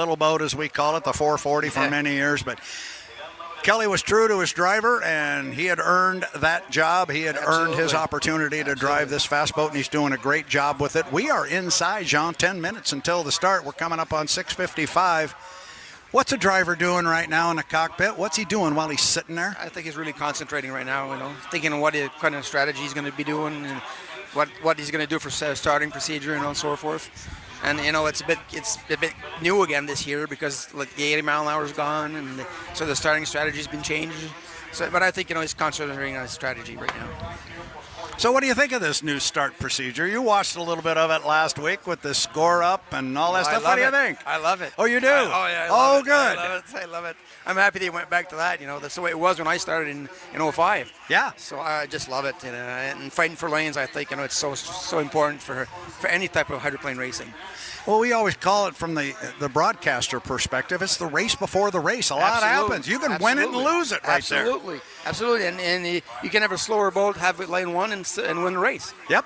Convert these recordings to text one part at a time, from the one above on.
little boat, as we call it, the 440 for many years. But Kelly was true to his driver, and he had earned that job. He had earned his opportunity to drive this fast boat, and he's doing a great job with it. We are inside, Jean, 10 minutes until the start. We're coming up on 6:55. What's a driver doing right now in the cockpit? What's he doing while he's sitting there? I think he's really concentrating right now, thinking of what kind of strategy he's going to be doing and what he's going to do for starting procedure and so forth. And it's a bit new again this year because the 80-mile-an-hour is gone, and so the starting strategy's been changed. So, but I think he's concentrating on his strategy right now. So what do you think of this new start procedure? You watched a little bit of it last week with the score up and all that stuff. What do you think? I love it. Oh, you do? I love it. Good. I love it. I'm happy they went back to that. That's the way it was when I started in 05. Yeah. So I just love it. And fighting for lanes, I think it's so important for any type of hydroplane racing. Well, we always call it from the broadcaster perspective. It's the race before the race. A lot happens. You can win it and lose it right there. Absolutely. And you can have a slower boat, have it lane one, and win the race. Yep.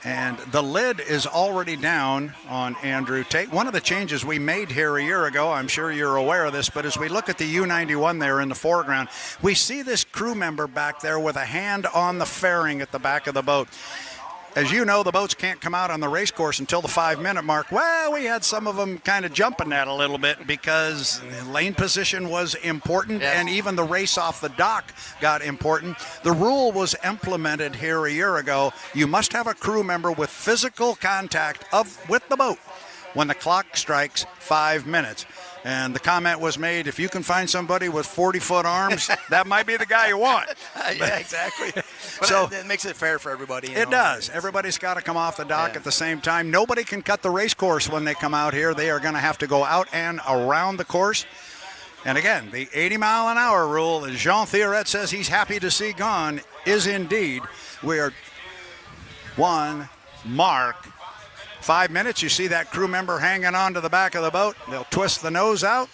And the lid is already down on Andrew Tate. One of the changes we made here a year ago, I'm sure you're aware of this, but as we look at the U91 there in the foreground, we see this crew member back there with a hand on the fairing at the back of the boat. As you know, the boats can't come out on the race course until the 5-minute mark. Well, we had some of them kind of jumping that a little bit because lane position was important, and even the race off the dock got important. The rule was implemented here a year ago. You must have a crew member with physical contact with the boat when the clock strikes 5 minutes. And the comment was made, if you can find somebody with 40-foot arms, that might be the guy you want. Yeah, exactly. So it makes it fair for everybody. It does. Everybody's got to come off the dock at the same time. Nobody can cut the race course when they come out here. They are going to have to go out and around the course. And again, the 80-mile-an-hour rule, as Jean Theoret says he's happy to see gone, is indeed, we are one mark. 5 minutes, you see that crew member hanging on to the back of the boat. They'll twist the nose out.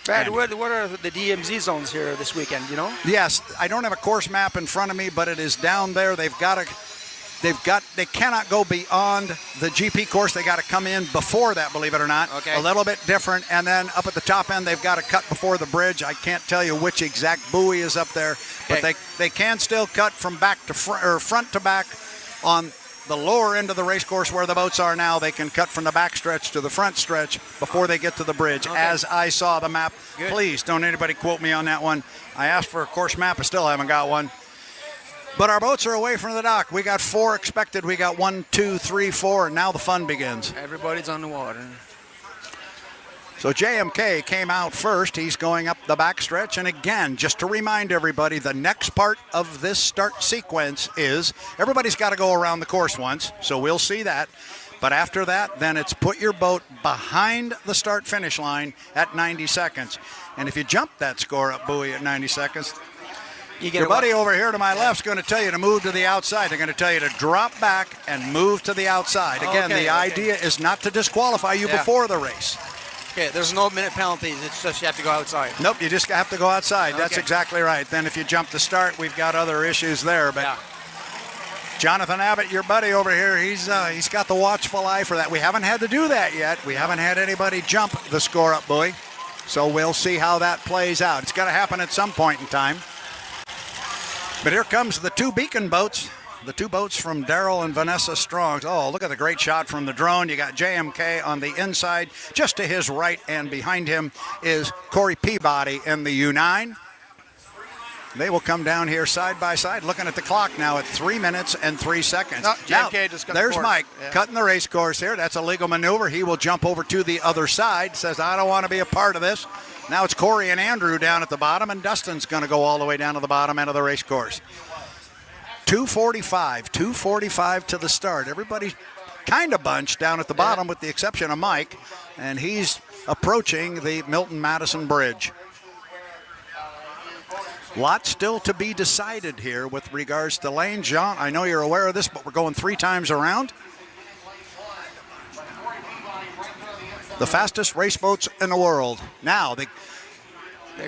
Brad, what are the DMZ zones here this weekend, Yes, I don't have a course map in front of me, but it is down there. They cannot go beyond the GP course. They got to come in before that, believe it or not. Okay. A little bit different. And then up at the top end, they've got to cut before the bridge. I can't tell you which exact buoy is up there, but they can still cut from back to front, or front to back on the lower end of the race course where the boats are now. They can cut from the back stretch to the front stretch before they get to the bridge, as I saw the map. Good. Please don't anybody quote me on that one. I asked for a course map. I still haven't got one. But our boats are away from the dock. We got 4 expected. We got 1, 2, 3, 4, and now the fun begins. Everybody's on the water. So JMK came out first. He's going up the backstretch. And again, just to remind everybody, the next part of this start sequence is everybody's got to go around the course once. So we'll see that. But after that, then it's put your boat behind the start-finish line at 90 seconds. And if you jump that score-up buoy at 90 seconds, your buddy over here to my left is going to tell you to move to the outside. They're going to tell you to drop back and move to the outside. Again, the idea is not to disqualify you before the race. Okay, there's no minute penalties. It's just you have to go outside. Nope, you just have to go outside. Okay. That's exactly right. Then if you jump the start, we've got other issues there. But Jonathan Abbott, your buddy over here, he's got the watchful eye for that. We haven't had to do that yet. We haven't had anybody jump the score-up buoy. So we'll see how that plays out. It's got to happen at some point in time. But here comes the 2 Beacon boats. The 2 boats from Daryl and Vanessa Strong. Oh, look at the great shot from the drone. You got JMK on the inside. Just to his right and behind him is Corey Peabody in the U9. They will come down here side by side, looking at the clock now at 3 minutes and 3 seconds. JMK just got there's Mike cutting the race course here. That's a legal maneuver. He will jump over to the other side. Says, I don't want to be a part of this. Now it's Corey and Andrew down at the bottom, and Dustin's going to go all the way down to the bottom end of the race course. 2:45 to the start. Everybody kind of bunched down at the bottom with the exception of Mike, and he's approaching the Milton Madison Bridge. Lots still to be decided here with regards to lane. Jean, I know you're aware of this, but we're going 3 times around. The fastest race boats in the world. Now,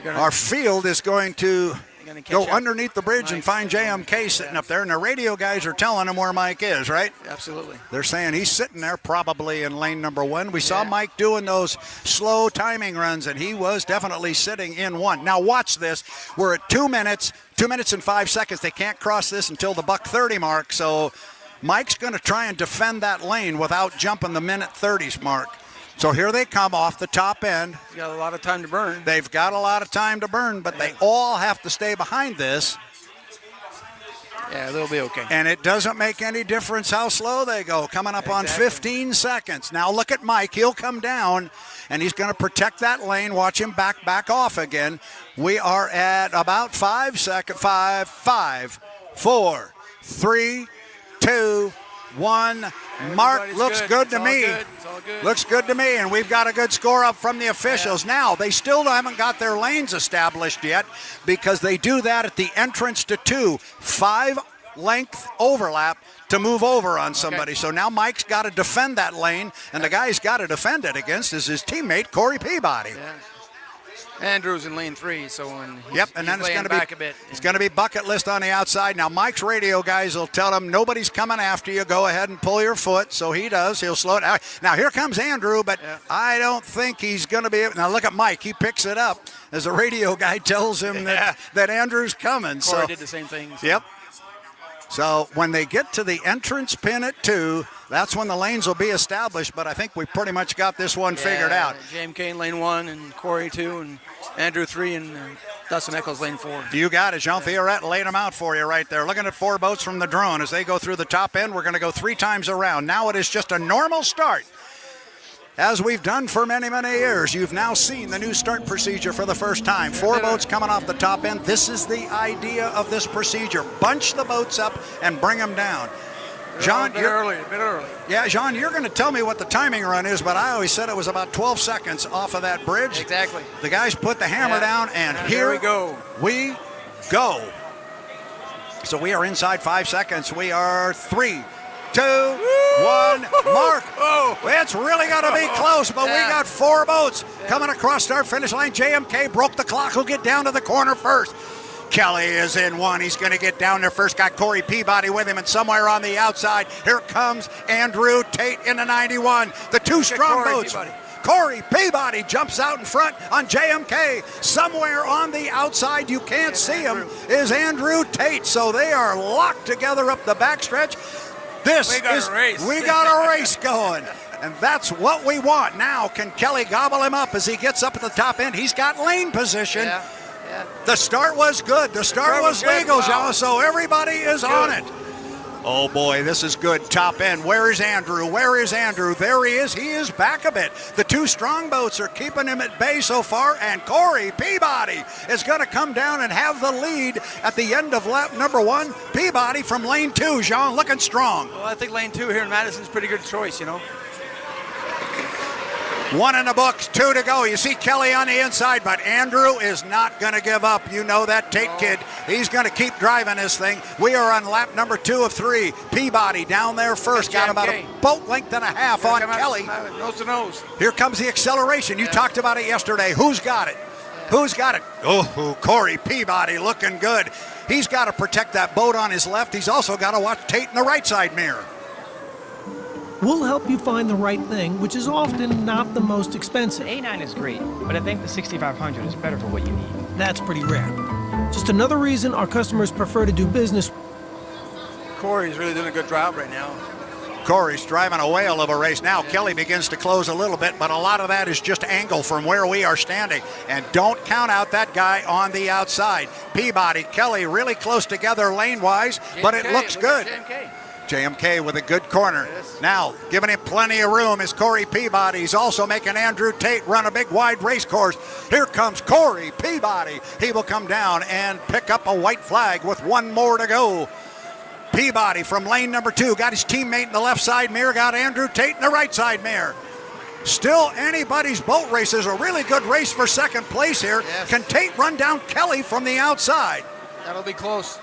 our field is going to gonna catch go up. underneath the bridge and Mike. find JMK sitting up there, and the radio guys are telling him where Mike is, right? Absolutely. They're saying he's sitting there probably in lane number 1. We saw Yeah. Mike doing those slow timing runs, and he was definitely sitting in 1. Now watch this. We're at 2 minutes and 5 seconds. They can't cross this until the buck 30 mark, so Mike's going to try and defend that lane without jumping the minute 30s mark. So here they come off the top end. He's got a lot of time to burn. They've got a lot of time to burn, but they all have to stay behind this. Yeah, they'll be okay. And it doesn't make any difference how slow they go. Coming up on 15 seconds. Now look at Mike. He'll come down, and he's going to protect that lane. Watch him back off again. We are at about 5 seconds. 5, 4, 3, 2, 1. Mark, Everybody's looks good to It's all me. good. It's all good. Looks good to me, and we've got a good score up from the officials. Now, they still haven't got their lanes established yet because they do that at the entrance to 2. 5-length overlap to move over on somebody. So now Mike's got to defend that lane, and the guy he's got to defend it against is his teammate, Corey Peabody. Yeah. Andrew's in lane 3, so when he's, Yep, and he's then it's laying going to back be a bit. it's going to be bucket list on the outside. Now Mike's radio guys will tell him nobody's coming after you. Go ahead and pull your foot. So he does. He'll slow it down. Now here comes Andrew, but I don't think he's going to be able. Now look at Mike. He picks it up as the radio guy tells him that Andrew's coming. Corey So did the same thing. So. yep. So when they get to the entrance pin at 2, that's when the lanes will be established. But I think we pretty much got this one figured out. JMK in lane 1 and Corey 2 and Andrew 3 and Dustin Eccles lane 4. You got it. Jean Fiorette laid them out for you right there. Looking at 4 boats from the drone. As they go through the top end, we're going to go 3 times around. Now it is just a normal start. As we've done for many, many years, you've now seen the new start procedure for the first time. 4 boats coming off the top end. This is the idea of this procedure. Bunch the boats up and bring them down. John, a bit early. Yeah, John, you're going to tell me what the timing run is, but I always said it was about 12 seconds off of that bridge. Exactly. The guys put the hammer down, and here we go. We go. So we are inside 5 seconds. We are 3, 2, 1. Mark. It's really going to be close, but we got 4 boats coming across our finish line. JMK broke the clock. He'll get down to the corner first. Kelly is in 1. He's going to get down there first. Got Corey Peabody with him, and somewhere on the outside, here comes Andrew Tate in the 91. The 2 strong boats. Peabody. Corey Peabody jumps out in front on JMK. Somewhere on the outside, you can't see him, is Andrew Tate. So they are locked together up the backstretch. We got a race going. And that's what we want. Now, can Kelly gobble him up as he gets up at the top end? He's got lane position. Yeah. The start was good. The start was legal, wow. John, so everybody is on it. Oh, boy, this is good. Top end. Where is Andrew? Where is Andrew? There he is. He is back a bit. The 2 strong boats are keeping him at bay so far, and Corey Peabody is going to come down and have the lead at the end of lap number 1. Peabody from lane 2, Jean, looking strong. Well, I think lane 2 here in Madison's a pretty good choice, 1 in the books, 2 to go. You see Kelly on the inside, but Andrew is not going to give up. You know that Tate kid. He's going to keep driving this thing. We are on lap number 2 of 3. Peabody down there first. Got about a boat length and a half on Kelly. Nose to nose. Here comes the acceleration. You talked about it yesterday. Who's got it? Who's got it? Oh, Corey Peabody looking good. He's got to protect that boat on his left. He's also got to watch Tate in the right side mirror. We'll help you find the right thing, which is often not the most expensive. A9 is great, but I think the 6500 is better for what you need. That's pretty rare. Just another reason our customers prefer to do business. Corey's really doing a good job right now. Corey's driving a whale of a race. Now Kelly begins to close a little bit, but a lot of that is just angle from where we are standing. And don't count out that guy on the outside. Peabody, Kelly really close together lane-wise, but it looks good. JMK with a good corner. Now, giving him plenty of room is Corey Peabody. He's also making Andrew Tate run a big wide race course. Here comes Corey Peabody. He will come down and pick up a white flag with 1 more to go. Peabody from lane number 2 got his teammate in the left side mirror, got Andrew Tate in the right side mirror. Still anybody's boat race. Is a really good race for second place here. Can Tate run down Kelly from the outside? That'll be close.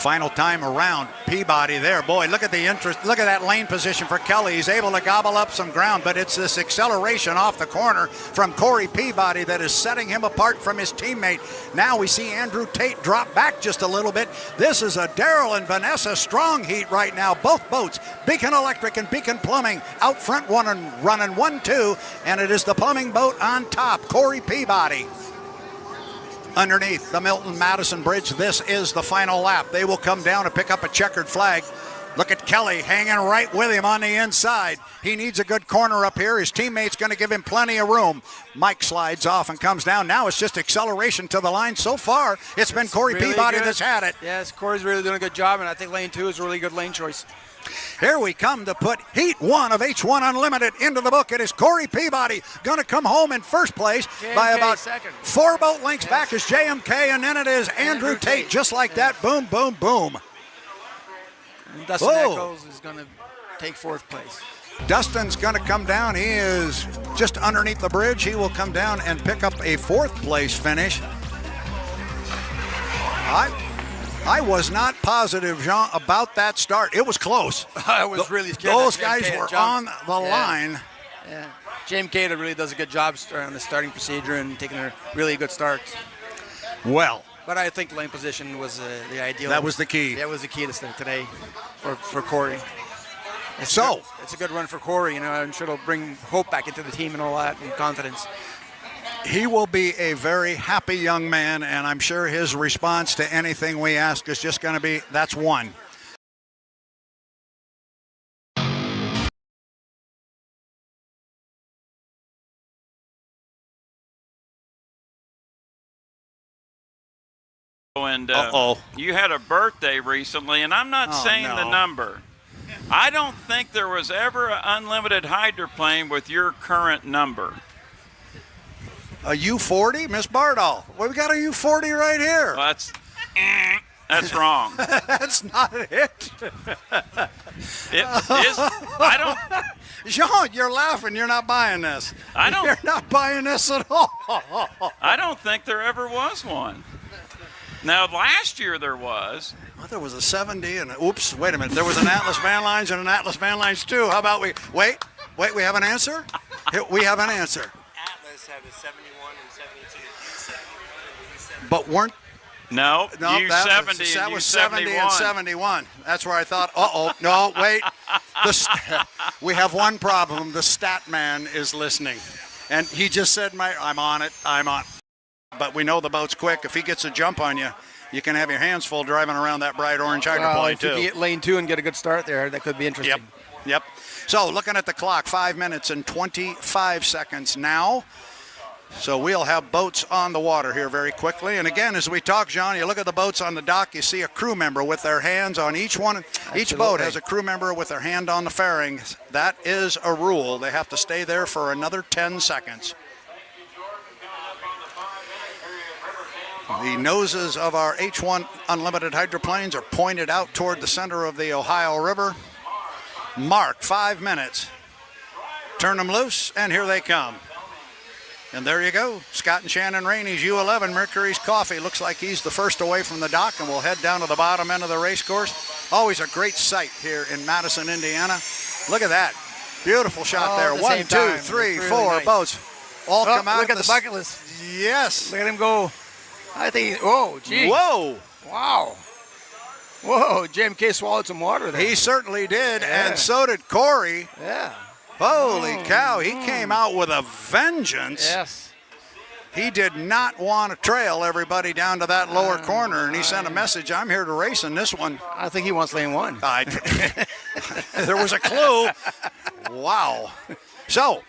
Final time around. Peabody there. Boy, look at the interest. Look at that lane position for Kelly. He's able to gobble up some ground, but it's this acceleration off the corner from Corey Peabody that is setting him apart from his teammate. Now we see Andrew Tate drop back just a little bit. This is a Daryl and Vanessa strong heat right now. Both boats, Beacon Electric and Beacon Plumbing, out front running 1-2, and it is the plumbing boat on top. Corey Peabody. Underneath the Milton Madison Bridge, this is the final lap. They will come down to pick up a checkered flag. Look at Kelly hanging right with him on the inside. He needs a good corner up here. His teammate's going to give him plenty of room. Mike slides off and comes down. Now it's just acceleration to the line. So far, it's been Corey really Peabody good. that's had it. Yes, Corey's really doing a good job, and I think lane 2 is a really good lane choice. Here we come to put Heat 1 of H1 Unlimited into the book. It is Corey Peabody going to come home in first place by about second. 4 boat lengths back is JMK, and then it is Andrew Tate, just like that. Boom, boom, boom. And Dustin Eccles is going to take 4th place. Dustin's going to come down. He is just underneath the bridge. He will come down and pick up a 4th place finish. I was not positive, Jean, about that start. It was close. I was really scared. Those guys were on the line. Yeah. James Cater really does a good job on the starting procedure and taking a really good start. Well, but I think lane position was the ideal. That was the key. That was the key to start today for Corey. It's a good run for Corey. You know, I'm sure it'll bring hope back into the team and all that and confidence. He will be a very happy young man, and I'm sure his response to anything we ask is just going to be, that's one. And you had a birthday recently, and I'm not saying the number. I don't think there was ever an unlimited hydroplane with your current number. A U-40, Miss Bardall? Well, we got a U-40 right here. Well, that's wrong. That's not it. It is. I don't. Jean, you're laughing. You're not buying this. You're not buying this at all. I don't think there ever was one. Now, last year there was. Well, there was a 70 and oops, wait a minute. There was an Atlas Van Lines and an Atlas Van Lines 2. How about we wait, we have an answer? Here, we have an answer. Atlas had a 71 and 72. But weren't No, U70 that and was U71. 70 and 71. That's where I thought, no, wait. We have one problem. The stat man is listening. And he just said, I'm on it. But we know the boat's quick. If he gets a jump on you, you can have your hands full driving around that bright orange hydroplane, too. If you get lane 2 and get a good start there, that could be interesting. Yep. So looking at the clock, 5 minutes and 25 seconds now. So we'll have boats on the water here very quickly. And again, as we talk, John, you look at the boats on the dock, you see a crew member with their hands on each one. Absolutely. Each boat has a crew member with their hand on the fairing. That is a rule. They have to stay there for another 10 seconds. The noses of our H1 Unlimited hydroplanes are pointed out toward the center of the Ohio River. Mark 5 minutes. Turn them loose, and here they come. And there you go. Scott and Shannon Rainey's U11 Mercury's Coffee. Looks like he's the first away from the dock, and we'll head down to the bottom end of the race course. Always a great sight here in Madison, Indiana. Look at that. Beautiful shot there. 1, 2, 3, 4 nice. boats. All come out. Look at the bucket list. Yes. Look at him go. I think, geez. Whoa. Wow. Whoa, JMK swallowed some water there. He certainly did, and so did Corey. Yeah. Holy cow, he came out with a vengeance. Yes. He did not want to trail everybody down to that lower corner, and he sent a message, I'm here to race in this one. I think he wants lane 1. There was a clue. Wow. So,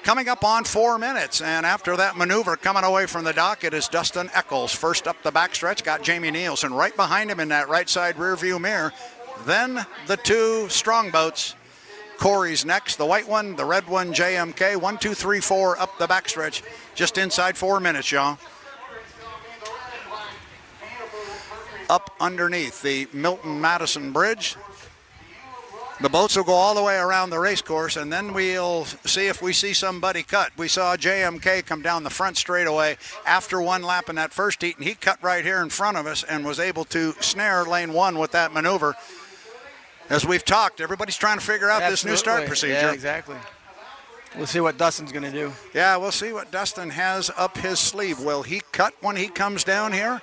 coming up on 4 minutes, and after that maneuver coming away from the dock, it is Dustin Eccles first up the backstretch, got Jamie Nielsen right behind him in that right side rear view mirror. Then the 2 strong boats. Corey's next, the white one, the red one, JMK, 1, 2, 3, 4 up the backstretch, just inside 4 minutes, y'all. Up underneath the Milton Madison Bridge. The boats will go all the way around the race course, and then we'll see if we see somebody cut. We saw JMK come down the front straightaway after one lap in that first heat, and he cut right here in front of us and was able to snare lane 1 with that maneuver. As we've talked, everybody's trying to figure out this new start procedure. Yeah, exactly. We'll see what Dustin's going to do. Yeah, we'll see what Dustin has up his sleeve. Will he cut when he comes down here?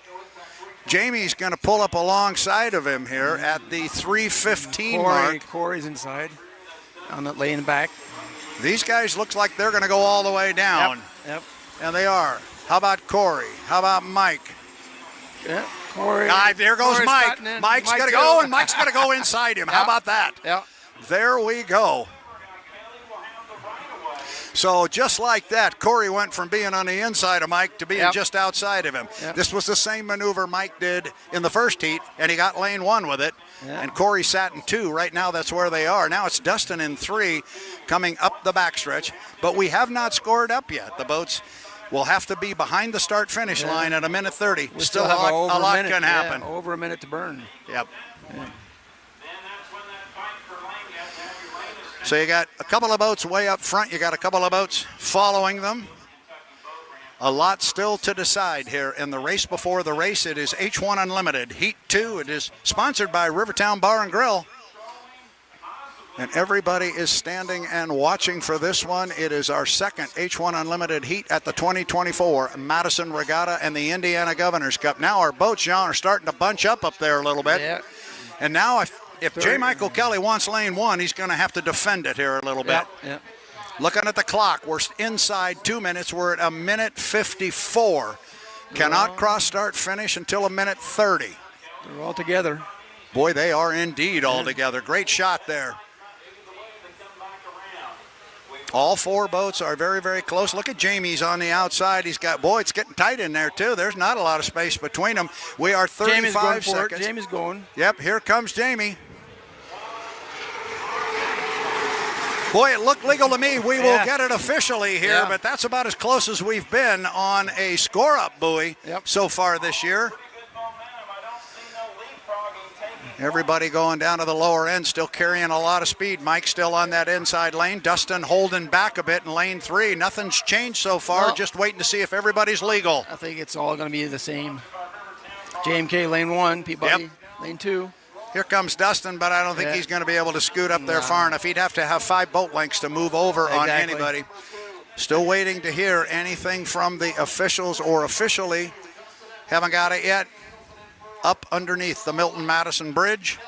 Jamie's going to pull up alongside of him here at the 3:15 mark. Corey's inside on that lane back. These guys looks like they're going to go all the way down. Yep. And they are. How about Corey? How about Mike? Yeah. Corey. There goes Corey's Mike. cutting in. Mike's Mike going to too. go, and Mike's going to go inside him. How about that? Yeah. There we go. So just like that, Corey went from being on the inside of Mike to being just outside of him. Yep. This was the same maneuver Mike did in the first heat, and he got lane 1 with it. Yeah. And Corey sat in 2. Right now, that's where they are. Now it's Dustin in 3 coming up the backstretch. But we have not scored up yet. The boats will have to be behind the start-finish line at a minute 30. We Still have a lot minute, can happen. Yeah, over a minute to burn. Yep. So you got a couple of boats way up front. You got a couple of boats following them. A lot still to decide here in the race before the race. It is H1 Unlimited Heat 2. It is sponsored by Rivertown Bar and Grill. And everybody is standing and watching for this one. It is our second H1 Unlimited Heat at the 2024 Madison Regatta and the Indiana Governor's Cup. Now our boats, John, are starting to bunch up there a little bit. Yeah. And now if J. Michael Kelly wants lane 1, he's going to have to defend it here a little bit. Yeah. Looking at the clock, we're inside 2 minutes. We're at a minute 54. Cannot cross start finish until a minute 30. They're all together. Boy, they are indeed all together. Great shot there. All 4 boats are very, very close. Look at Jamie's on the outside. He's got, boy, it's getting tight in there, too. There's not a lot of space between them. We are 35 seconds. Jamie's going. Yep, here comes Jamie. Boy, it looked legal to me. We will get it officially here, but that's about as close as we've been on a score-up buoy so far this year. Everybody going down to the lower end, still carrying a lot of speed. Mike's still on that inside lane. Dustin holding back a bit in lane 3. Nothing's changed so far, just waiting to see if everybody's legal. I think it's all going to be the same. JMK lane 1, Peabody lane 2. Here comes Dustin, but I don't think he's going to be able to scoot up there far enough. He'd have to have 5 boat lengths to move over on anybody. Still waiting to hear anything from the officials or officially. Haven't got it yet. Up underneath the Milton Madison Bridge.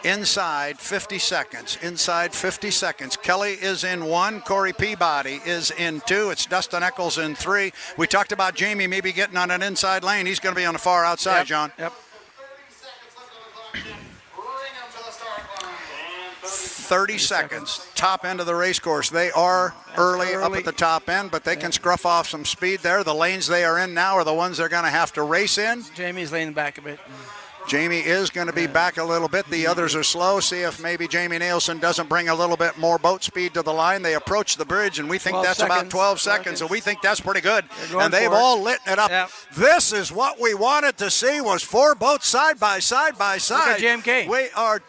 Inside 50 seconds. Inside 50 seconds. Kelly is in 1. Corey Peabody is in 2. It's Dustin Eccles in 3. We talked about Jamie maybe getting on an inside lane. He's going to be on the far outside, John. Yep. 30 seconds, top end of the race course. They are early up at the top end, but they can scruff off some speed there. The lanes they are in now are the ones they're going to have to race in. Jamie's laying back a bit. Jamie is going to be back a little bit. The others are slow. See if maybe Jamie Nielsen doesn't bring a little bit more boat speed to the line. They approach the bridge, and we think that's about 12 seconds, so we think that's pretty good. And they've all lit it up. Yep. This is what we wanted to see, was 4 boats side by side by side. Look at JMK. We are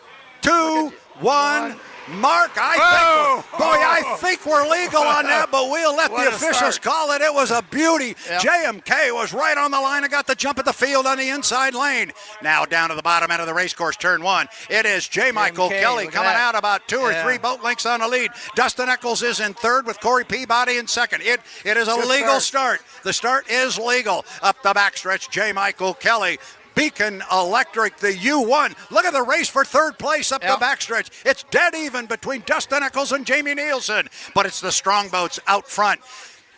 2-1. Mark, I think we're legal on that, but we'll let the officials call it. It was a beauty. Yep. JMK was right on the line and got the jump at the field on the inside lane. Now down to the bottom end of the race course, turn 1. It is J. Michael Kelly coming out about 2 or 3 boat lengths on the lead. Dustin Eccles is in 3rd with Corey Peabody in 2nd. It is a legal start. The start is legal. Up the backstretch, J. Michael Kelly. Beacon Electric, the U1. Look at the race for 3rd place up the backstretch. It's dead even between Dustin Eccles and Jamie Nielsen, but it's the strong boats out front.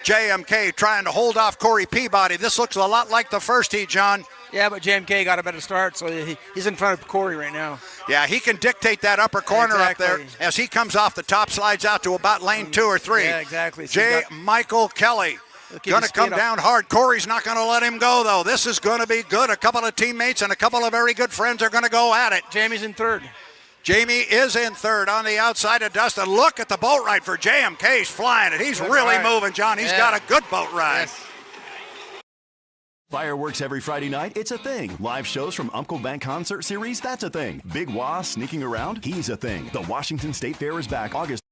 JMK trying to hold off Corey Peabody. This looks a lot like the first heat, John. Yeah, but JMK got a better start, so he's in front of Corey right now. Yeah, he can dictate that upper corner up there as he comes off the top, slides out to about lane 2 or 3. Yeah, exactly. So J. Michael Kelly. Going to come down hard. Corey's not going to let him go, though. This is going to be good. A couple of teammates and a couple of very good friends are going to go at it. Jamie's in 3rd. Jamie is in 3rd on the outside of Dustin. Look at the boat ride for JMK. He's flying it. He's really moving, John. He's got a good boat ride. Yes. Fireworks every Friday night, it's a thing. Live shows from Uncle Bank Concert Series, that's a thing. Big Wah sneaking around, he's a thing. The Washington State Fair is back August.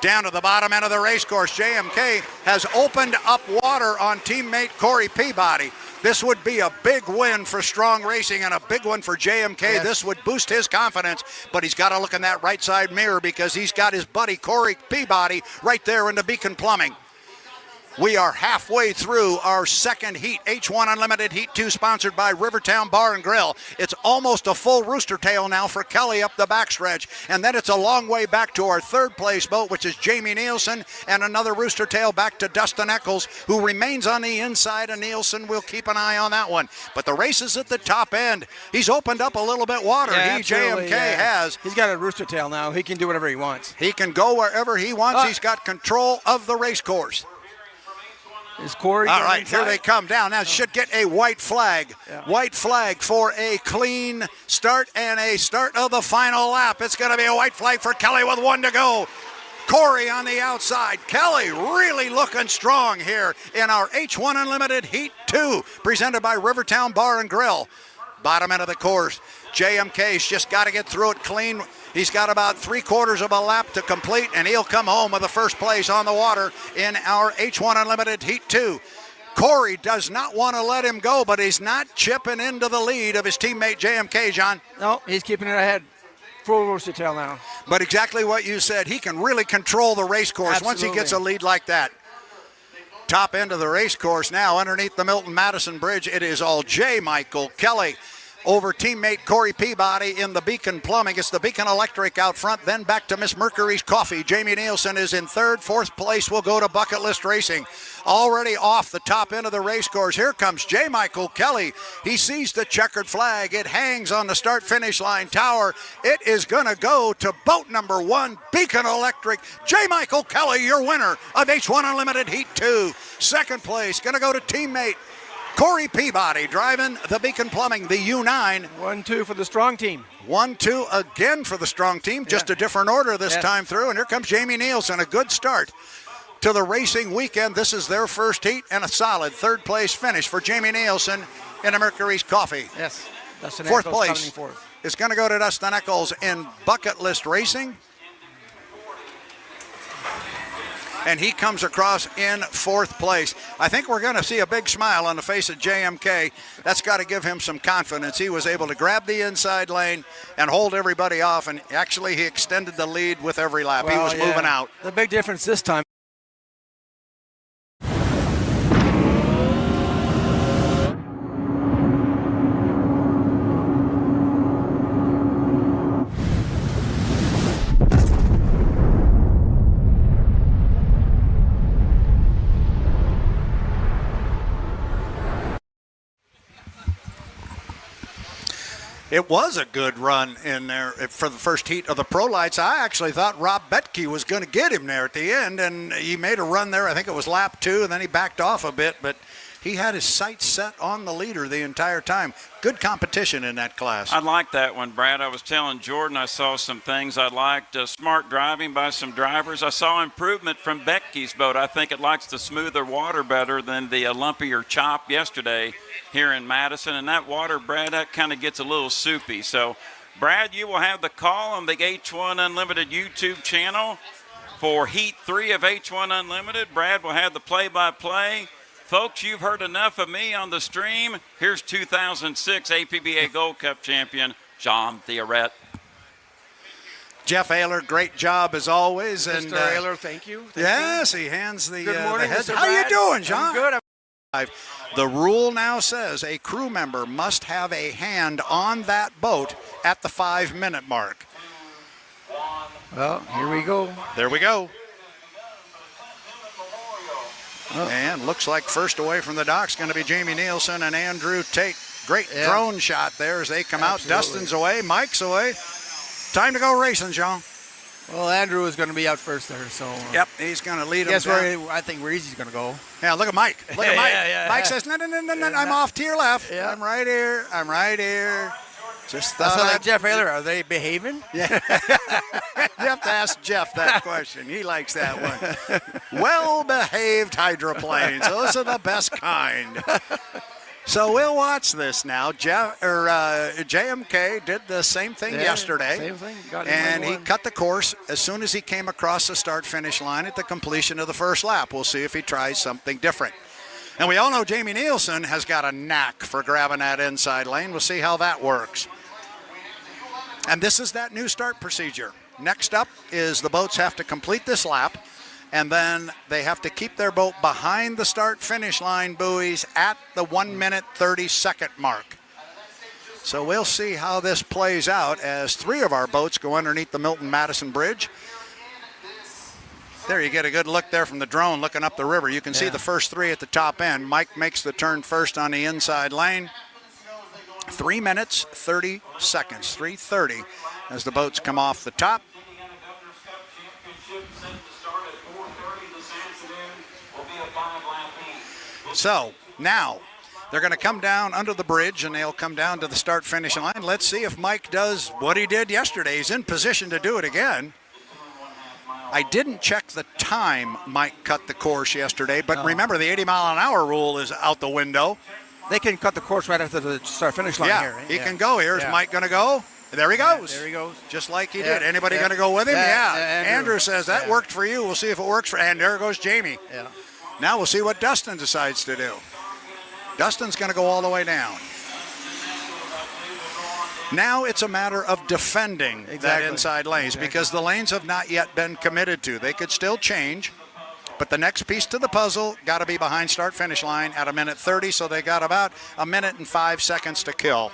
Down to the bottom end of the race course, JMK has opened up water on teammate Corey Peabody. This would be a big win for Strong Racing and a big one for JMK. Yes. This would boost his confidence, but he's got to look in that right side mirror because he's got his buddy Corey Peabody right there in the Beacon Plumbing. We are halfway through our second heat, H1 Unlimited Heat 2, sponsored by Rivertown Bar and Grill. It's almost a full rooster tail now for Kelly up the backstretch, and then it's a long way back to our third place boat, which is Jamie Nielsen, and another rooster tail back to Dustin Eccles, who remains on the inside of Nielsen. We'll keep an eye on that one. But the race is at the top end. He's opened up a little bit water. JMK has. He's got a rooster tail now. He can do whatever he wants. He can go wherever he wants. He's got control of the race course. Is Corey? All right, here they come down. Now should get a white flag. Yeah. White flag for a clean start and a start of the final lap. It's going to be a white flag for Kelly with 1 to go. Corey on the outside. Kelly really looking strong here in our H1 Unlimited Heat 2, presented by Rivertown Bar and Grill. Bottom end of the course. JMK's just got to get through it clean. He's got about 3/4 of a lap to complete, and he'll come home with the first place on the water in our H1 Unlimited Heat 2. Corey does not want to let him go, but he's not chipping into the lead of his teammate JMK, John. No, he's keeping it ahead. Full rooster tail now. But exactly what you said, he can really control the race course once he gets a lead like that. Top end of the race course now, underneath the Milton Madison Bridge, it is all J. Michael Kelly over teammate Corey Peabody in the Beacon Plumbing. It's the Beacon Electric out front, then back to Miss Mercury's Coffee. Jamie Nielsen is in third. Fourth place will go to Bucket List Racing. Already off the top end of the race course. Here comes J. Michael Kelly. He sees the checkered flag. It hangs on the start-finish line tower. It is going to go to boat number 1, Beacon Electric. J. Michael Kelly, your winner of H1 Unlimited Heat 2. Second place going to go to teammate Corey Peabody, driving the Beacon Plumbing, the U9. 1-2 for the Strong team. 1-2 again for the Strong team, just a different order this time through. And here comes Jamie Nielsen, a good start to the racing weekend. This is their first heat and a solid third place finish for Jamie Nielsen in a Mercury's Coffee. Yes. Dustin Fourth Eccles place coming fourth. is going to go to Dustin Eccles in Bucket List Racing. And he comes across in fourth place. I think we're going to see a big smile on the face of JMK. That's got to give him some confidence. He was able to grab the inside lane and hold everybody off, and actually he extended the lead with every lap. He was moving out. The big difference this time. It was a good run in there for the first heat of the Pro Lights. I actually thought Rob Betke was going to get him there at the end, and he made a run there. I think it was lap 2, and then he backed off a bit, but he had his sights set on the leader the entire time. Good competition in that class. I like that one, Brad. I was telling Jordan I saw some things I liked. Smart driving by some drivers. I saw improvement from Betke's boat. I think it likes the smoother water better than the lumpier chop yesterday here in Madison. And that water, Brad, that kind of gets a little soupy. So, Brad, you will have the call on the H1 Unlimited YouTube channel for Heat 3 of H1 Unlimited. Brad will have the play-by-play. Folks, you've heard enough of me on the stream. Here's 2006 APBA Gold Cup champion, John Theoret. Jeff Ayler, great job as always. Mr. And Ayler, thank you. Yes, he hands the, Good morning, the head. Mr. How you Brad. doing, John? I'm good. The rule now says a crew member must have a hand on that boat at the 5-minute mark. Well, here we go. There we go. And looks like first away from the dock's going to be Jamie Nielsen and Andrew Tate. Great drone shot there as they come out. Dustin's away, Mike's away. Time to go racing, John. Well, Andrew is going to be out first there, so. Yep, he's going to lead him Guess down. where I think where he's going to go. Yeah, look at Mike. Look at Mike. Yeah. Mike says, no, I'm off to your left. Yeah. I'm right here. I'm right here. Just That's thought like I'd- Jeff Ayler. Are they behaving? Yeah. You have to ask Jeff that question. He likes that one. Well-behaved hydroplanes. Those are the best kind. So we'll watch this now. JMK did the same thing yesterday. Same thing. Got him And lane he one. cut the course as soon as he came across the start-finish line at the completion of the first lap. We'll see if he tries something different. And we all know Jamie Nielsen has got a knack for grabbing that inside lane. We'll see how that works. And this is that new start procedure. Next up is the boats have to complete this lap, and then they have to keep their boat behind the start-finish line buoys at the 1 minute 30-second mark. So we'll see how this plays out as 3 of our boats go underneath the Milton Madison Bridge. There you get a good look there from the drone looking up the river. You can see the first 3 at the top end. Mike makes the turn first on the inside lane. 3 minutes, 30 seconds, 3:30 as the boats come off the top. So now they're going to come down under the bridge and they'll come down to the start-finish line. Let's see if Mike does what he did yesterday. He's in position to do it again. I didn't check the time Mike cut the course yesterday, but remember the 80-mile-an-hour rule is out the window. They can cut the course right after the start-finish line here. Right? He can go here. Is Yeah. Mike going to go? There he goes. There he goes. Just like he Yeah, did. Anybody yeah. going to go with him? Yeah, Yeah. Andrew says that worked for you. We'll see if it works for. And there goes Jamie. Yeah. Now we'll see what Dustin decides to do. Dustin's going to go all the way down. Now it's a matter of defending that Exactly. inside lanes because the lanes have not yet been committed to. They could still change, but the next piece to the puzzle got to be behind start-finish line at 1 minute 30, so they got about 1 minute and 5 seconds to kill.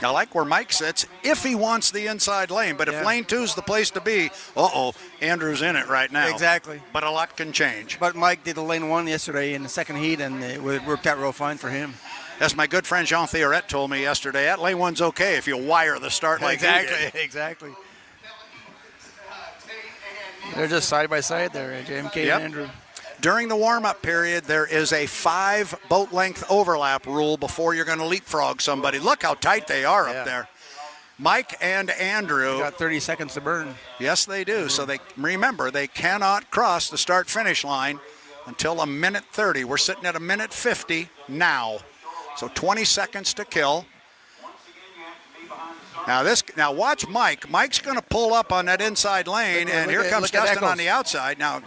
I like where Mike sits if he wants the inside lane, but if lane 2 is the place to be, Andrew's in it right now. Exactly. But a lot can change. But Mike did the lane 1 yesterday in the second heat, and it worked out real fine for him. As my good friend Jean Theoret told me yesterday, that lane 1's okay if you wire the start like he did. Exactly. They're just side by side there, JMK Yep. and Andrew. During the warm-up period, there is a 5 boat length overlap rule before you're going to leapfrog somebody. Look how tight they are up there. Mike and Andrew. Got 30 seconds to burn. Yes, they do. So they remember they cannot cross the start-finish line until 1 minute 30. We're sitting at 1 minute 50 now. So 20 seconds to kill. Now watch Mike. Mike's going to pull up on that inside lane, and here comes Dustin on the outside. Now,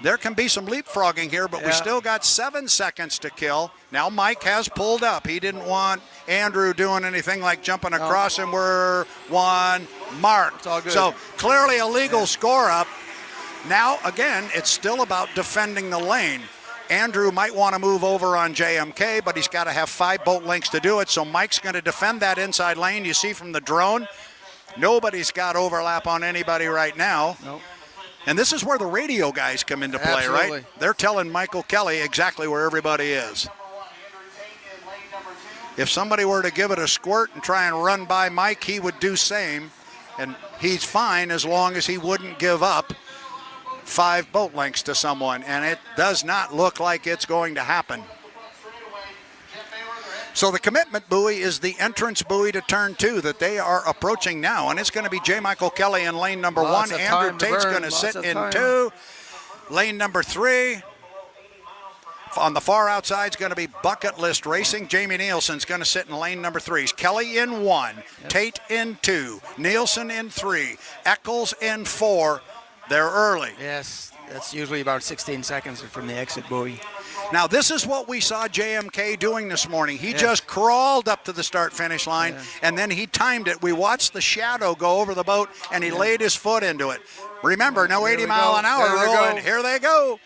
there can be some leapfrogging here, but we still got 7 seconds to kill. Now Mike has pulled up. He didn't want Andrew doing anything like jumping across him. We're 1 mark. It's all good. So clearly a legal score up. Now, again, it's still about defending the lane. Andrew might want to move over on JMK, but he's got to have 5 boat lengths to do it. So Mike's going to defend that inside lane. You see from the drone, nobody's got overlap on anybody right now. Nope. And this is where the radio guys come into play, Absolutely. right? They're telling Michael Kelly exactly where everybody is. If somebody were to give it a squirt and try and run by Mike, he would do same. And he's fine as long as he wouldn't give up 5 boat lengths to someone, and it does not look like it's going to happen. So the commitment buoy is the entrance buoy to turn 2 that they are approaching now, and it's going to be J. Michael Kelly in lane number Lots 1. of Andrew time to Tate's burn, going to lots sit of in time. 2. Lane number 3. On the far outside is going to be Bucket List Racing. Jamie Nielsen's going to sit in lane number 3. Kelly in 1, Tate in 2, Nielsen in 3, Eccles in 4. They're early. Yes, that's usually about 16 seconds from the exit buoy. Now, this is what we saw JMK doing this morning. He just crawled up to the start-finish line, and then he timed it. We watched the shadow go over the boat, and he laid his foot into it. Remember, no 80-mile-an-hour rule, and here they go.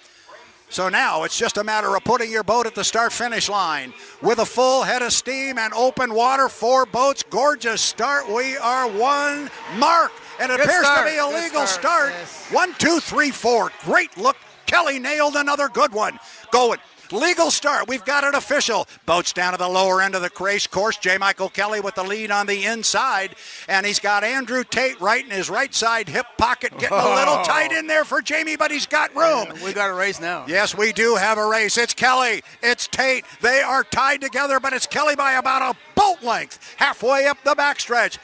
So now it's just a matter of putting your boat at the start-finish line. With a full head of steam and open water, 4 boats, gorgeous start. We are 1 mark. And it Good appears start, to be a good legal start, start. yes. 1, 2, 3, 4. Great look. Kelly nailed another good one. Going. Legal start. We've got it official. Boats down to the lower end of the race course. J. Michael Kelly with the lead on the inside. And he's got Andrew Tate right in his right side hip pocket, getting a little tight in there for Jamie, but he's got room. We got a race now. Yes, we do have a race. It's Kelly. It's Tate. They are tied together, but it's Kelly by about a boat length. Halfway up the backstretch.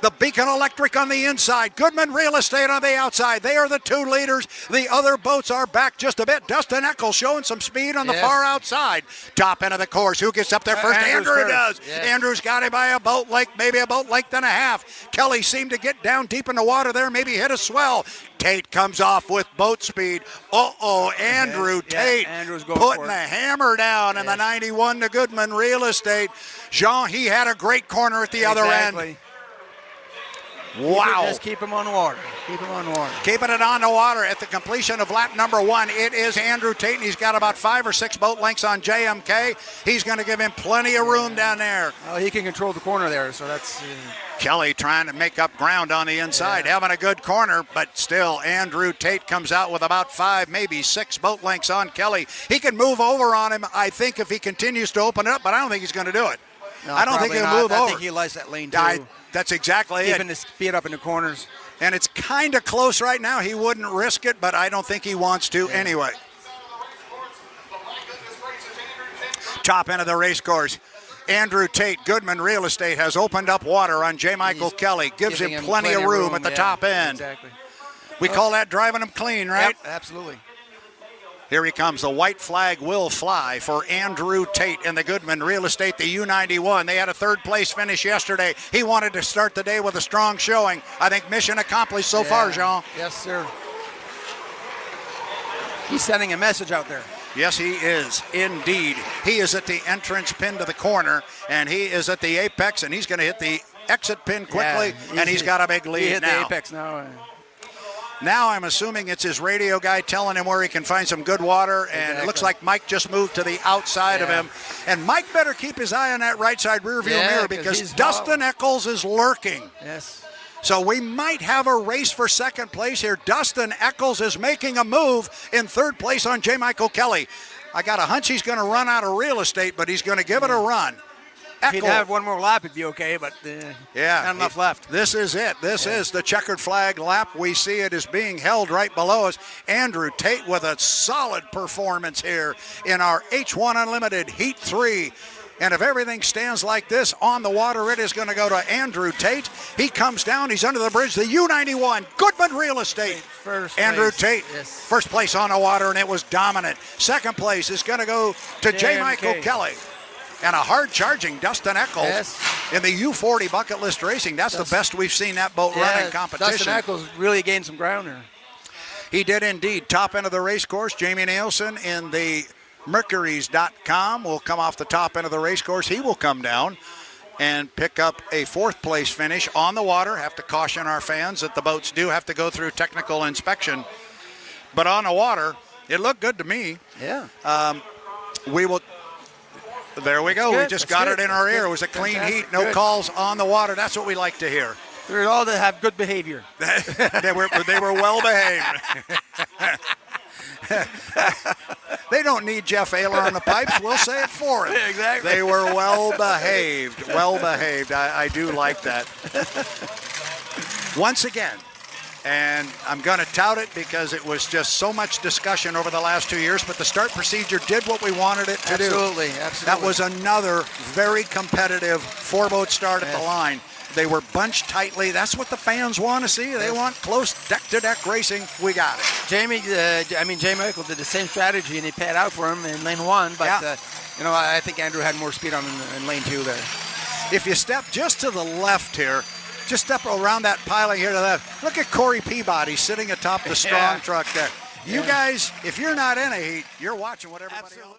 The Beacon Electric on the inside. Goodman Real Estate on the outside. They are the two leaders. The other boats are back just a bit. Dustin Eccles showing some speed on the far outside. Top end of the course. Who gets up there first? Andrew does. Yes. Andrew's got it by a boat length, maybe a boat length and a half. Kelly seemed to get down deep in the water there, maybe hit a swell. Tate comes off with boat speed. Andrew Tate Andrew's going putting for it. the hammer down in the 91 to Goodman Real Estate. Jean, he had a great corner at the other end. Wow. Just keep him on the water. Keep him on the water. Keeping it on the water at the completion of lap number 1. It is Andrew Tate, and he's got about 5 or 6 boat lengths on JMK. He's going to give him plenty of room down there. Oh, he can control the corner there, so that's... Kelly trying to make up ground on the inside, having a good corner, but still Andrew Tate comes out with about 5, maybe 6 boat lengths on Kelly. He can move over on him, I think, if he continues to open it up, but I don't think he's going to do it. No, I don't think he'll move over. I think he likes that lane, too. That's exactly Keeping it. his speed up in the corners. And it's kind of close right now. He wouldn't risk it, but I don't think he wants to anyway. Top end of the race course. Andrew Tate, Goodman Real Estate, has opened up water on J. Michael Kelly. Gives him plenty of room at the top end. Exactly. We call that driving him clean, right? Yep, absolutely. Here he comes. The white flag will fly for Andrew Tate and the Goodman Real Estate, the U91. They had a third place finish yesterday. He wanted to start the day with a strong showing. I think mission accomplished so far, Jean. Yes, sir. He's sending a message out there. Yes, he is, indeed. He is at the entrance pin to the corner, and he is at the apex, and he's going to hit the exit pin quickly, and he's got a big lead he hit now. the apex now. Now I'm assuming it's his radio guy telling him where he can find some good water, and it looks like Mike just moved to the outside of him. And Mike better keep his eye on that right side rear view mirror because Dustin Eccles is lurking. Yes. So we might have a race for second place here. Dustin Eccles is making a move in third place on J. Michael Kelly. I got a hunch he's going to run out of real estate, but he's going to give it a run. If he'd have one more lap, it'd be okay, but not enough left. This is it. This is the checkered flag lap. We see it is being held right below us. Andrew Tate with a solid performance here in our H1 Unlimited Heat 3. And if everything stands like this on the water, it is going to go to Andrew Tate. He comes down. He's under the bridge. The U91, Goodman Real Estate. First Andrew place. Tate, Yes. first place on the water, and it was dominant. Second place is going to go to J. Michael Kelly. And a hard-charging Dustin Eccles in the U40 Bucket List Racing. That's the best we've seen that boat run in competition. Dustin Eccles really gained some ground there. He did indeed. Top end of the race course, Jamie Nielsen in the Mercuries.com will come off the top end of the race course. He will come down and pick up a fourth place finish on the water. Have to caution our fans that the boats do have to go through technical inspection. But on the water, it looked good to me. Yeah. We will... There we go. We just got it in our ear. It was a clean heat. No calls on the water. That's what we like to hear. They're all to have good behavior. they were well behaved. They don't need Jeff Ayler on the pipes. We'll say it for him. Exactly. They were well behaved. Well behaved. I do like that. Once again, and I'm going to tout it because it was just so much discussion over the last 2 years, but the start procedure did what we wanted it to do. Absolutely. That was another very competitive four-boat start at the line. They were bunched tightly. That's what the fans want to see. They want close deck-to-deck racing. We got it. J. Michael did the same strategy, and he paid out for him in lane 1, but I think Andrew had more speed on in lane 2 there. If you step just to the left here, just step around that piling here to the left. Look at Corey Peabody sitting atop the strong truck there. You guys, if you're not in a heat, you're watching what everybody else.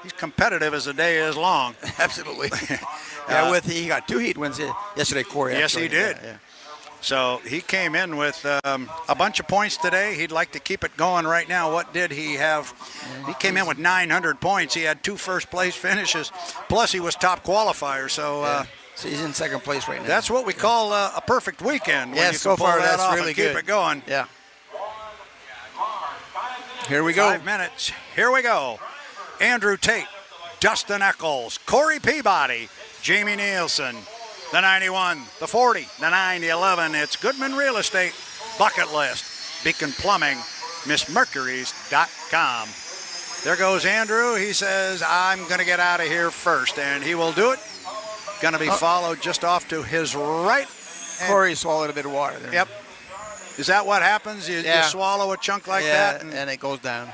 He's competitive as the day is long. Absolutely. He got 2 heat wins yesterday, Corey. Yes, actually. he did. Yeah. So he came in with a bunch of points today. He'd like to keep it going right now. What did he have? He came in with 900 points. He had 2 first-place finishes, plus he was top qualifier. So So he's in second place right now. that's what we call a perfect weekend. When Yes, you so can pull far that that's off really and keep good. it going. Yeah. Here we go. 5 minutes. Here we go. Andrew Tate, Dustin Eccles, Corey Peabody, Jamie Nielsen, the 91, the 40, the 9, the 11. It's Goodman Real Estate, Bucket List, Beacon Plumbing, MissMercury's.com. There goes Andrew. He says, I'm going to get out of here first, and he will do it. Going to be followed just off to his right. Corey swallowed a bit of water there. Yep. Is that what happens? You swallow a chunk like that? And it goes down.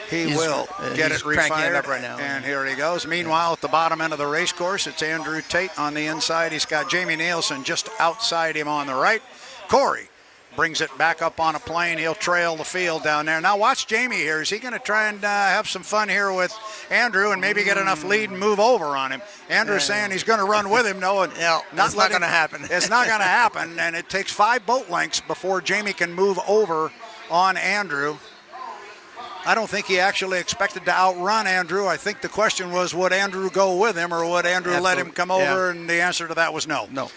He He's- will get he's it cranking it refired, up right now. and here he goes. Meanwhile, at the bottom end of the race course, it's Andrew Tate on the inside. He's got Jamie Nielsen just outside him on the right. Corey brings it back up on a plane. He'll trail the field down there. Now watch Jamie here. Is he going to try and have some fun here with Andrew and maybe get enough lead and move over on him? Andrew's saying he's going to run with him, knowing that's not going to happen. It's not going to happen, and it takes 5 boat lengths before Jamie can move over on Andrew. I don't think he actually expected to outrun Andrew. I think the question was, would Andrew go with him or would Andrew let him come over? And the answer to that was no. No.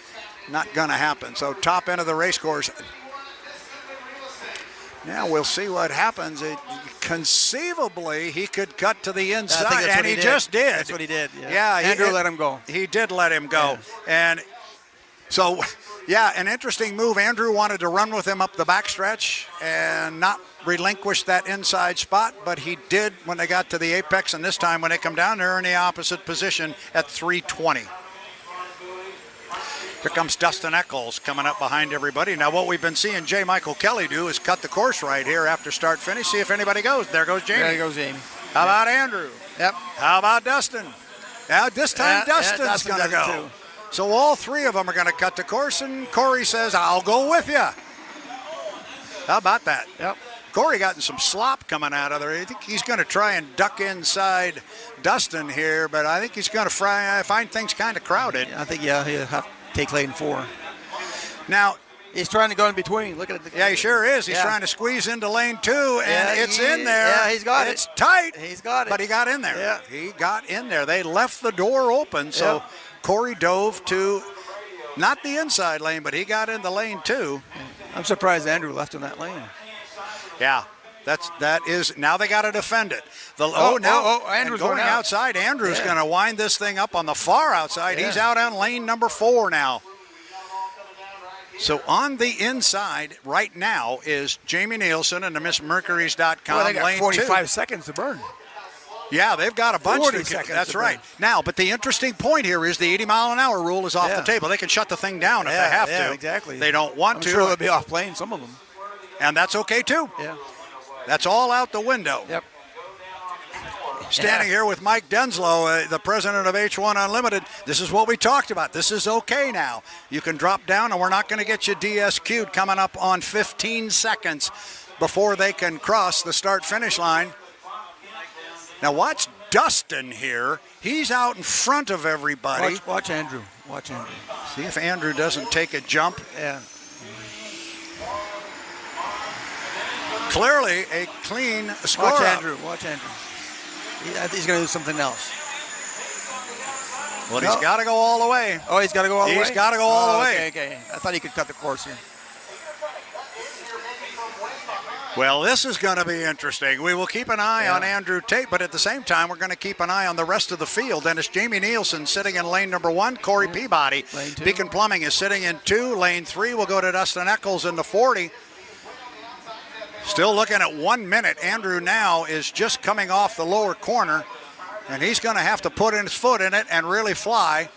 Not going to happen. So top end of the race course. Now we'll see what happens. Conceivably, he could cut to the inside, and he just did. That's what he did. Yeah, Andrew let him go. He did let him go. And so, an interesting move. Andrew wanted to run with him up the backstretch and not relinquish that inside spot, but he did when they got to the apex, and this time when they come down, they're in the opposite position at 320. Here comes Dustin Eccles coming up behind everybody. Now what we've been seeing J. Michael Kelly do is cut the course right here after start finish, see if anybody goes. There goes Jamie. There goes Jamie. How about Andrew? Yep. How about Dustin? Now this time Dustin's going to does it go. too. So all 3 of them are going to cut the course, and Corey says, I'll go with you. How about that? Yep. Corey got some slop coming out of there. I think he's going to try and duck inside Dustin here, but I think he's going to find things kind of crowded. I think, he'll have to take lane 4. Now, he's trying to go in between. Look at it. yeah, he sure is. He's trying to squeeze into lane 2, and it's in there. Yeah, he's got it. It's tight. He's got it. But he got in there. Yeah. He got in there. They left the door open, so Corey dove to not the inside lane, but he got into lane 2. I'm surprised Andrew left in that lane. Yeah, that is now they got to defend it. Andrew's going going out. outside. Andrew's going to wind this thing up on the far outside. Yeah. He's out on lane number 4 now. So on the inside right now is Jamie Nielsen and the MissMercury's.com Well, they got lane 45 2. seconds to burn. Yeah, they've got a bunch 40 to seconds That's to right. burn. Now, but the interesting point here is the 80-mile-an-hour rule is off the table. They can shut the thing down if they have to. Exactly. They don't want I'm to. sure they'll be off plane, some of them. And that's okay, too. Yeah. That's all out the window. Yep. Standing here with Mike Denslow, the president of H1 Unlimited. This is what we talked about. This is okay now. You can drop down, and we're not going to get you DSQ'd coming up on 15 seconds before they can cross the start-finish line. Now watch Dustin here. He's out in front of everybody. Watch Andrew. Watch Andrew. See if Andrew doesn't take a jump. Yeah. Clearly a clean score. Watch Andrew. Watch Andrew. I think he's going to do something else. Well, he's got to go all the way. Oh, he's got to go all the way? He's got to go all the way. Okay. I thought he could cut the course here. Well, this is going to be interesting. We will keep an eye on Andrew Tate, but at the same time, we're going to keep an eye on the rest of the field. And it's Jamie Nielsen sitting in lane number 1, Corey Peabody. Lane 2. Beacon Plumbing is sitting in 2. Lane 3 will go to Dustin Eccles in the 40. Still looking at 1 minute. Andrew now is just coming off the lower corner, and he's going to have to put his foot in it and really fly.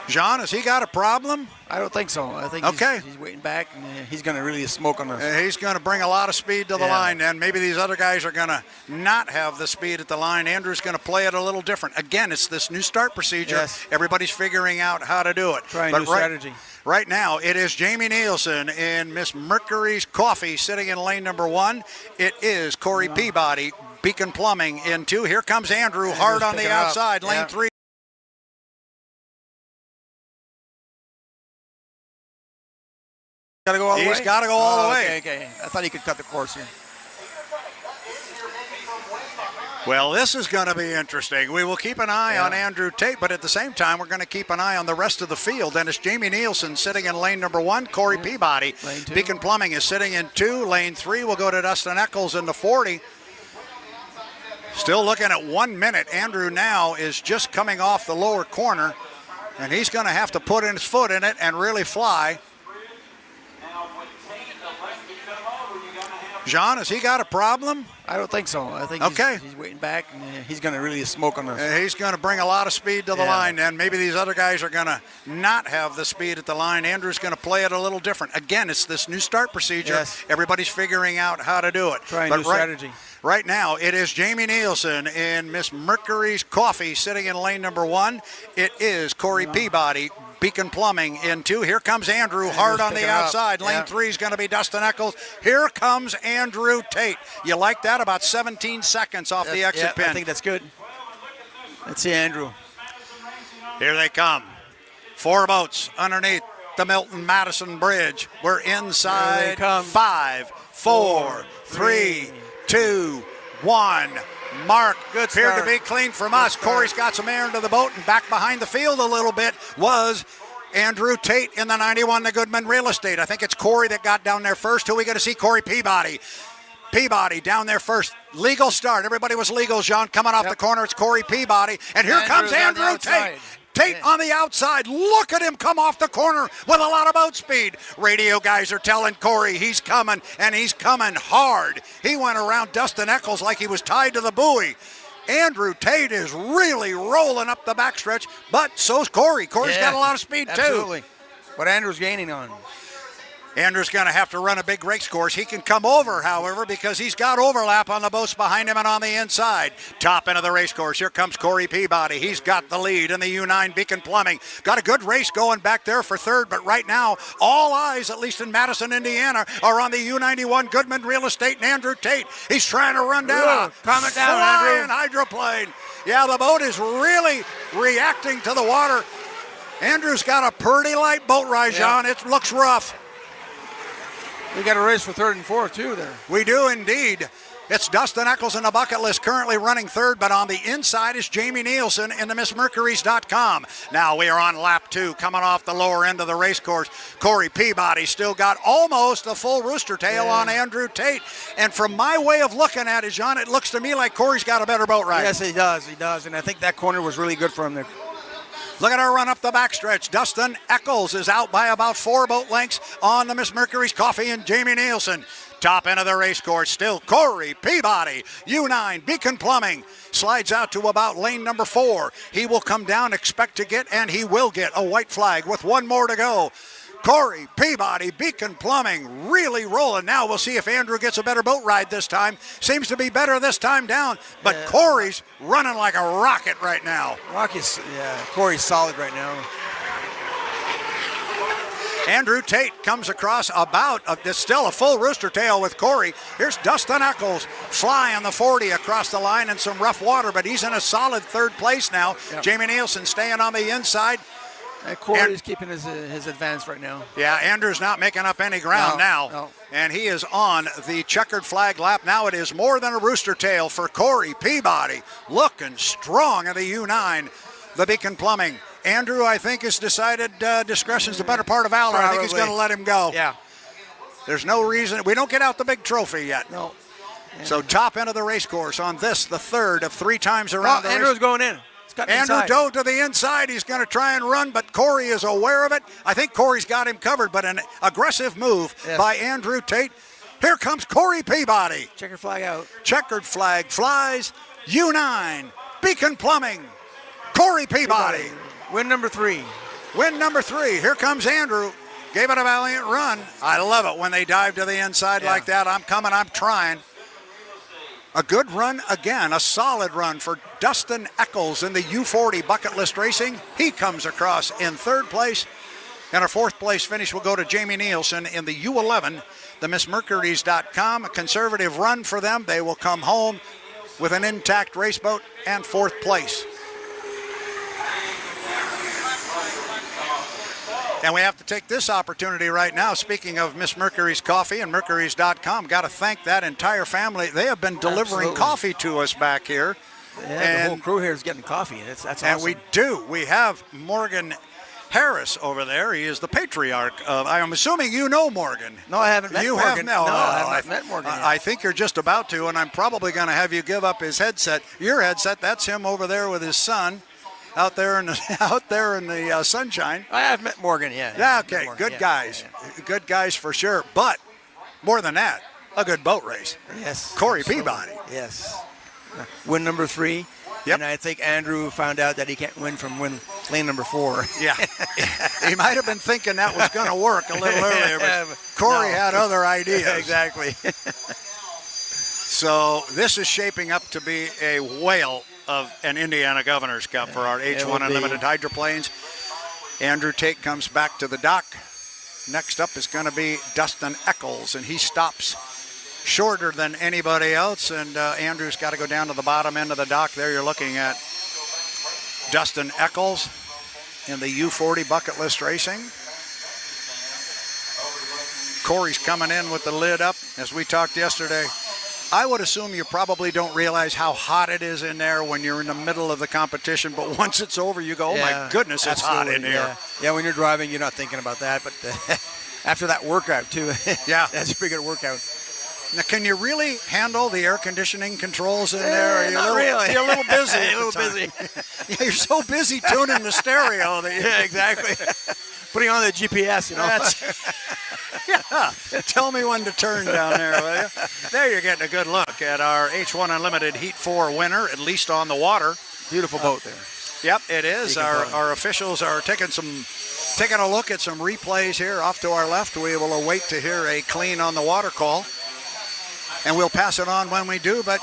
Jean, has he got a problem? I don't think so. I think he's waiting back, and he's going to really smoke on the... He's going to bring a lot of speed to the line, and maybe these other guys are going to not have the speed at the line. Andrew's going to play it a little different. Again, it's this new start procedure. Yes. Everybody's figuring out how to do it. Trying new strategy. Right now, it is Jamie Nielsen in Miss Mercury's Coffee sitting in lane number 1. It is Corey Peabody, Beacon Plumbing in 2. Here comes Andrew hard on the picking up. outside, lane Yeah. 3. Got to go all the way? He's gotta go all the way. Okay. I thought he could cut the course here. Well, this is going to be interesting. We will keep an eye on Andrew Tate, but at the same time, we're going to keep an eye on the rest of the field. And it's Jamie Nielsen sitting in lane number 1. Corey Peabody, Lane 2. Beacon Plumbing, is sitting in 2. Lane 3 will go to Dustin Eccles in the 40. Still looking at 1 minute. Andrew now is just coming off the lower corner, and he's going to have to put his foot in it and really fly. John, has he got a problem? I don't think so. I think he's waiting back, and he's going to really smoke on us. He's going to bring a lot of speed to the Yeah. line, and maybe these other guys are going to not have the speed at the line. Andrew's going to play it a little different. Again, it's this new start procedure. Yes. Everybody's figuring out how to do it. Trying But new strategy. Right now, it is Jamie Nielsen in Miss Mercury's Coffee sitting in lane number 1. It is Corey Peabody, Beacon Plumbing in 2. Here comes Andrew hard on the picking up. outside. Lane Yeah. 3 is going to be Dustin Eccles. Here comes Andrew Tate. You like that? About 17 seconds off the exit pin. I think that's good. Let's see Andrew. Here they come. 4 boats underneath the Milton Madison Bridge. We're Here inside. they come. 5, 4, 3, 2, 1. Mark Good appeared to start. be clean from us. start. Corey's got some air into the boat, and back behind the field a little bit was Andrew Tate in the 91, the Goodman Real Estate. I think it's Corey that got down there first. Who are we going to see? Corey Peabody. Peabody down there first. Legal start. Everybody was legal, John. Coming off the corner, it's Corey Peabody. And here comes Andrew's on the Andrew Tate. outside. Tate on the outside. Look at him come off the corner with a lot of boat speed. Radio guys are telling Corey he's coming, and he's coming hard. He went around Dustin Eccles like he was tied to the buoy. Andrew Tate is really rolling up the backstretch, but so's Corey. Corey's got a lot of speed, Absolutely. But Andrew's gaining on him. too. Andrew's going to have to run a big race course. He can come over, however, because he's got overlap on the boats behind him and on the inside. Top end of the race course. Here comes Corey Peabody. He's got the lead in the U9 Beacon Plumbing. Got a good race going back there for third, but right now, all eyes, at least in Madison, Indiana, are on the U91 Goodman Real Estate and Andrew Tate. He's trying to run down a calm it down, flying Andrew. hydroplane. Yeah, the boat is really reacting to the water. Andrew's got a pretty light boat ride, John. It looks rough. We got a race for third and fourth, too, there. We do indeed. It's Dustin Eccles in the bucket list currently running third, but on the inside is Jamie Nielsen in the MissMercurys.com. Now we are on lap 2, coming off the lower end of the race course. Corey Peabody still got almost a full rooster tail on Andrew Tate. And from my way of looking at it, John, it looks to me like Corey's got a better boat ride. Yes, he does. And I think that corner was really good for him there. Look at our run up the backstretch. Dustin Eccles is out by about 4 boat lengths on the Miss Mercury's Coffee and Jamie Nielsen. Top end of the race course, still Corey Peabody. U9 Beacon Plumbing slides out to about lane number 4. He will come down, expect to get, and he will get a white flag with 1 more to go. Corey Peabody, Beacon Plumbing, really rolling. Now we'll see if Andrew gets a better boat ride this time. Seems to be better this time down, but Corey's running like a rocket right now. Corey's solid right now. Andrew Tate comes across there's still a full rooster tail with Corey. Here's Dustin Eccles flying the 40 across the line in some rough water, but he's in a solid third place now. Yep. Jamie Nielsen staying on the inside. Corey's keeping his advance right now. Yeah, Andrew's not making up any ground now. No. And he is on the checkered flag lap. Now it is more than a rooster tail for Corey Peabody. Looking strong at the U9, the Beacon Plumbing. Andrew, I think, has decided discretion's the better part of valor. I think he's going to let him go. Yeah. There's no reason. We don't get out the big trophy yet. No. So top end of the race course on this, the third of 3 times around the Andrew's race. going in. Andrew dove to the inside. He's going to try and run, but Corey is aware of it. I think Corey's got him covered, but an aggressive move by Andrew Tate. Here comes Corey Peabody. Checkered flag out. Checkered flag flies. U9, Beacon Plumbing, Corey Peabody. Win number 3. Win number 3. Here comes Andrew. Gave it a valiant run. I love it when they dive to the inside like that. I'm coming, I'm trying. A good run again, a solid run for Dustin Eccles in the U40 Bucket List Racing. He comes across in third place. And our fourth place finish will go to Jamie Nielsen in the U11, the MissMercurys.com. A conservative run for them. They will come home with an intact race boat and fourth place. And we have to take this opportunity right now, speaking of Miss Mercury's Coffee and Mercurys.com, got to thank that entire family. They have been delivering Absolutely. coffee to us back here. Yeah, the whole crew here is getting coffee. That's awesome. And we do. We have Morgan Harris over there. He is the patriarch of, I'm assuming you know Morgan. No, I haven't met You Morgan. have no. No, I haven't met Morgan yet. I think you're just about to, and I'm probably going to have you give up his headset. Your headset, that's him over there with his son out there in the sunshine. I have met Morgan, yeah. Yeah, okay, Morgan, good yeah, guys. yeah. Good guys for sure. But more than that, a good boat race. Yes. Corey absolutely. Peabody. Yes. Win number 3. Yep. And I think Andrew found out that he can't win from lane number 4. Yeah. He might have been thinking that was going to work a little earlier, Yeah, but Corey no. had other ideas. Exactly. So this is shaping up to be a whale of an Indiana Governor's Cup for our it H1 will be. Unlimited hydroplanes. Andrew Tate comes back to the dock. Next up is going to be Dustin Eccles, and he stops shorter than anybody else, and Andrew's got to go down to the bottom end of the dock. There you're looking at Dustin Eccles in the U40 Bucket List Racing. Corey's coming in with the lid up. As we talked yesterday, I would assume you probably don't realize how hot it is in there when you're in the middle of the competition, but once it's over, you go, oh my goodness, it's hot in absolutely, here. Yeah. When you're driving, you're not thinking about that, but after that workout, too. Yeah. That's a pretty good workout. Now, can you really handle the air conditioning controls in there? Are you Not really. You're a little busy. A little at the time. busy. Yeah, you're so busy tuning the stereo that you, Yeah, exactly. Putting on the GPS, you know. yeah. Tell me when to turn down there, will you? There you're getting a good look at our H1 Unlimited Heat 4 winner, at least on the water. Beautiful boat there. Yep, it is. You can tell. Our officials are taking a look at some replays here off to our left. We will await to hear a clean on the water call, and we'll pass it on when we do. But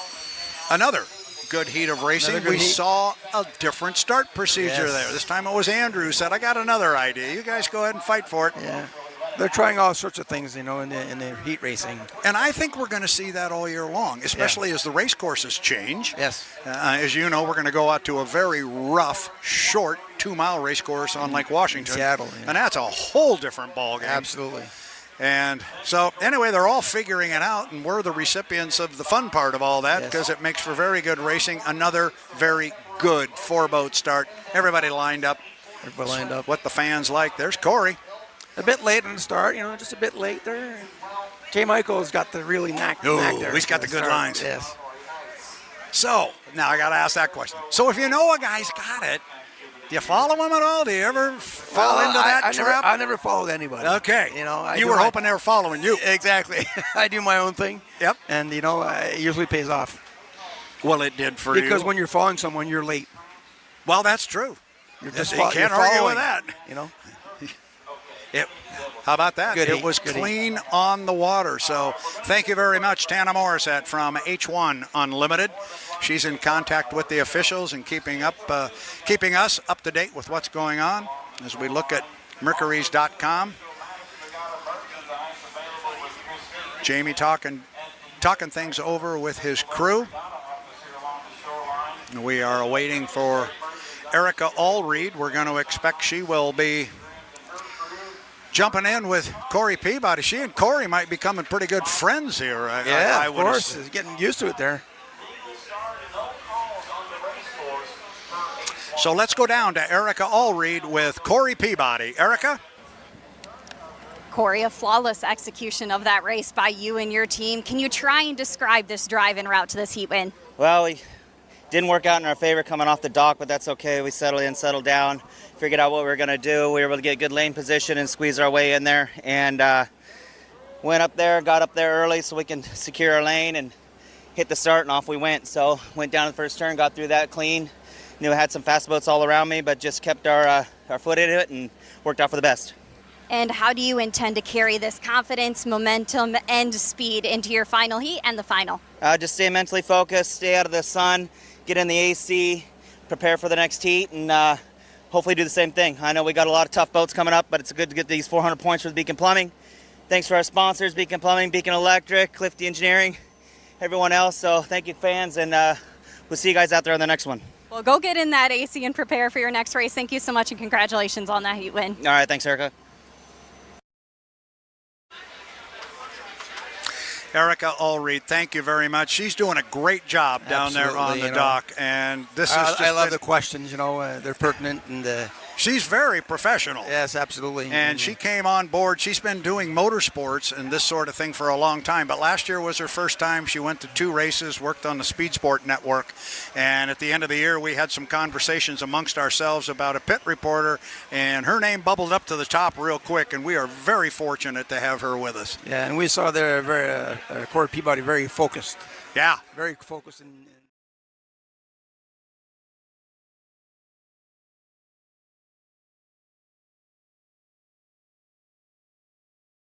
another good heat of racing. Another good We heat. saw a different start procedure Yes. there. This time it was Andrew who said, I got another idea. You guys go ahead and fight for it. Yeah. They're trying all sorts of things, you know, in the heat racing. And I think we're going to see that all year long, especially as the race courses change. Yes. As you know, we're going to go out to a very rough, short 2-mile race course on Lake Washington. Seattle, yeah. And that's a whole different ballgame. Absolutely. And so, anyway, they're all figuring it out, and we're the recipients of the fun part of all that Yes. because it makes for very good racing. Another very good 4-boat start. Everybody lined up. Everybody lined up. What the fans like. There's Corey. A bit late on the start, you know, just a bit late there. Jay Michael's got the really knack Ooh, there. he's got the good start. lines. Yes. So, now I got to ask that question. So, if you know a guy's got it, do you follow him at all? Do you ever fall into that trap? I never followed anybody. Okay. You know, you were hoping they were following you. Exactly. I do my own thing. Yep. And, you know, it usually pays off. Well, it did for you. Because when you're following someone, you're late. Well, that's true. You're just You you're can't argue following, with that. You know? How about that? Good It heat, was good heat. clean on the water. So thank you very much, Tana Morissette from H1 Unlimited. She's in contact with the officials and keeping us up to date with what's going on as we look at Mercurys.com. Jamie talking things over with his crew. We are awaiting for Erica Allreed. We're going to expect she will be jumping in with Corey Peabody. She and Corey might be becoming pretty good friends here. I of would course. assume. He's getting used to it there. So let's go down to Erica Allreed with Corey Peabody. Erica? Corey, a flawless execution of that race by you and your team. Can you try and describe this drive en route to this heat win? Well, we didn't work out in our favor coming off the dock, but that's okay. We settled in, settled down, figured out what we were going to do. We were able to get good lane position and squeeze our way in there. And went up there, got up there early so we can secure our lane and hit the start, and off we went. So went down the first turn, got through that clean. Knew I had some fast boats all around me, but just kept our foot in it and worked out for the best. And how do you intend to carry this confidence, momentum, and speed into your final heat and the final? Just stay mentally focused, stay out of the sun, get in the AC, prepare for the next heat, and hopefully do the same thing. I know we got a lot of tough boats coming up, but it's good to get these 400 points with Beacon Plumbing. Thanks for our sponsors, Beacon Plumbing, Beacon Electric, Clifty Engineering, everyone else. So thank you, fans, and we'll see you guys out there on the next one. Well, go get in that AC and prepare for your next race. Thank you so much, and congratulations on that heat win. All right, thanks, Erica. Erica Allreed, thank you very much. She's doing a great job down there on the dock, and this is just I love the questions. They're pertinent, and she's very professional. yes, absolutely. And she came on board. She's been doing motorsports and this sort of thing for a long time, but last year was her first time. She went to 2 races, worked on the Speed Sport Network, and at the end of the year we had some conversations amongst ourselves about a pit reporter, and her name bubbled up to the top real quick, and we are very fortunate to have her with us. Yeah, and we saw there Corey Peabody very focused. Yeah. Very focused in